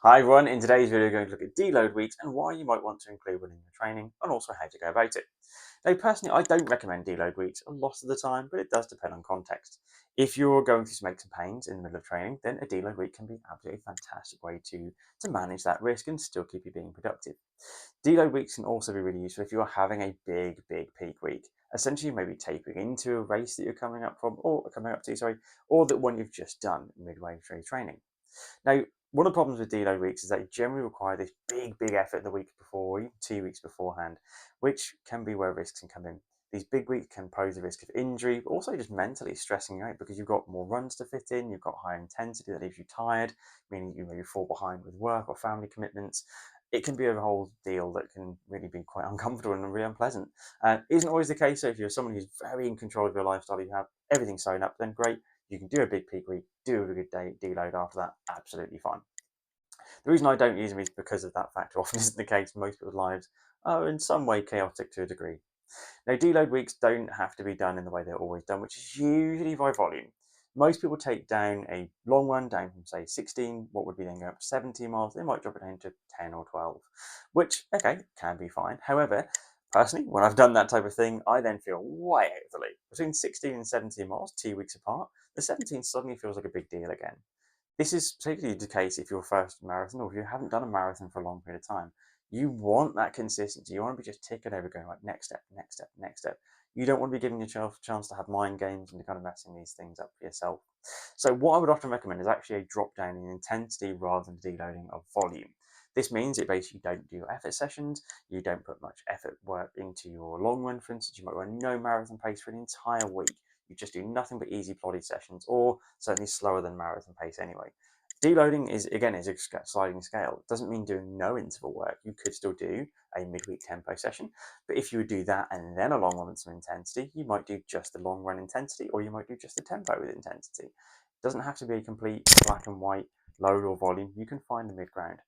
Hi everyone, in today's video we're going to look at deload weeks and why you might want to include one in your training and also how to go about it. Now personally I don't recommend deload weeks a lot of the time, but it does depend on context. If you're going to make some pains in the middle of training, then a deload week can be absolutely fantastic way to manage that risk and still keep you being productive. Deload weeks can also be really useful if you're having a big peak week. Essentially maybe tapering into a race that you're coming up from or or the one you've just done midway through training. Now, one of the problems with deload weeks is that you generally require this big effort the week before, even 2 weeks beforehand, which can be where risks can come in. These big weeks can pose a risk of injury, but also just mentally stressing you out because you've got more runs to fit in, you've got higher intensity that leaves you tired, meaning you maybe fall behind with work or family commitments. It can be a whole deal that can really be quite uncomfortable and really unpleasant. Isn't always the case. So if you're someone who's very in control of your lifestyle, you have everything sewn up, then great. You can do a big peak week, do a good day deload after that, absolutely fine. The reason I don't use them is because of that factor. Often isn't the case. Most people's lives are in some way chaotic to a degree. Now, deload weeks don't have to be done in the way they're always done, which is usually by volume. Most people take down a long run down from say 16, what would be then go up to 17 miles. They might drop it down to 10 or 12, which, okay, can be fine. However, personally, when I've done that type of thing, I then feel way out of the loop. Between 16 and 17 miles, 2 weeks apart, the 17 suddenly feels like a big deal again. This is particularly the case if your first marathon or if you haven't done a marathon for a long period of time. You want that consistency. You want to be just ticking over, going like next step, next step, next step. You don't want to be giving yourself a chance to have mind games and kind of messing these things up for yourself. So what I would often recommend is actually a drop down in intensity rather than deloading of volume. This means that basically you don't do effort sessions, you don't put much effort work into your long run, for instance. You might run no marathon pace for an entire week. You just do nothing but easy plodded sessions, or certainly slower than marathon pace anyway. Deloading is again a sliding scale. It doesn't mean doing no interval work. You could still do a midweek tempo session, but if you would do that and then a long run with some intensity, you might do just the long run intensity, or you might do just the tempo with intensity. It doesn't have to be a complete black and white load or volume. You can find the mid ground.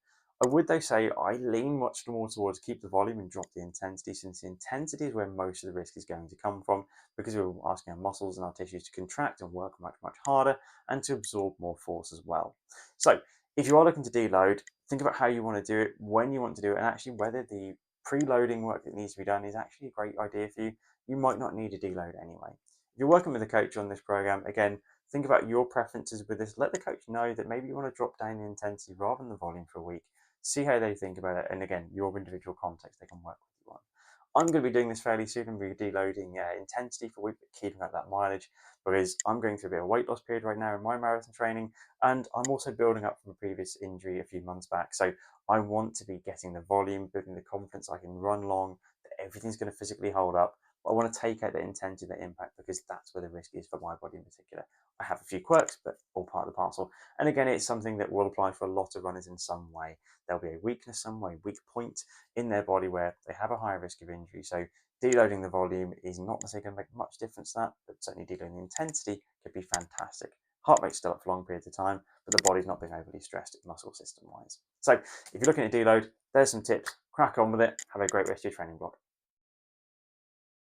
I would though say I lean much more towards keep the volume and drop the intensity, since the intensity is where most of the risk is going to come from, because we're asking our muscles and our tissues to contract and work much harder and to absorb more force as well. So if you are looking to deload, think about how you want to do it, when you want to do it, and actually whether the preloading work that needs to be done is actually a great idea for you. You might not need a deload anyway. If you're working with a coach on this program, again, think about your preferences with this. Let the coach know that maybe you want to drop down the intensity rather than the volume for a week. See how they think about it, and again, your individual context they can work with you on. I'm going to be doing this fairly soon and be deloading intensity for a week, but keeping up that mileage, because I'm going through a bit of a weight loss period right now in my marathon training, and I'm also building up from a previous injury a few months back. So I want to be getting the volume, building the confidence I can run long, that everything's going to physically hold up. But I want to take out the intensity, the impact, because that's where the risk is for my body in particular. I have a few quirks, but all part of the parcel. And again, it's something that will apply for a lot of runners in some way. There'll be a weakness somewhere, weak point in their body where they have a higher risk of injury. So deloading the volume is not necessarily going to make much difference to that, but certainly deloading the intensity could be fantastic. Heart rate's still up for long periods of time, but the body's not being overly stressed muscle system wise. So if you're looking at deload, there's some tips. Crack on with it. Have a great rest of your training block.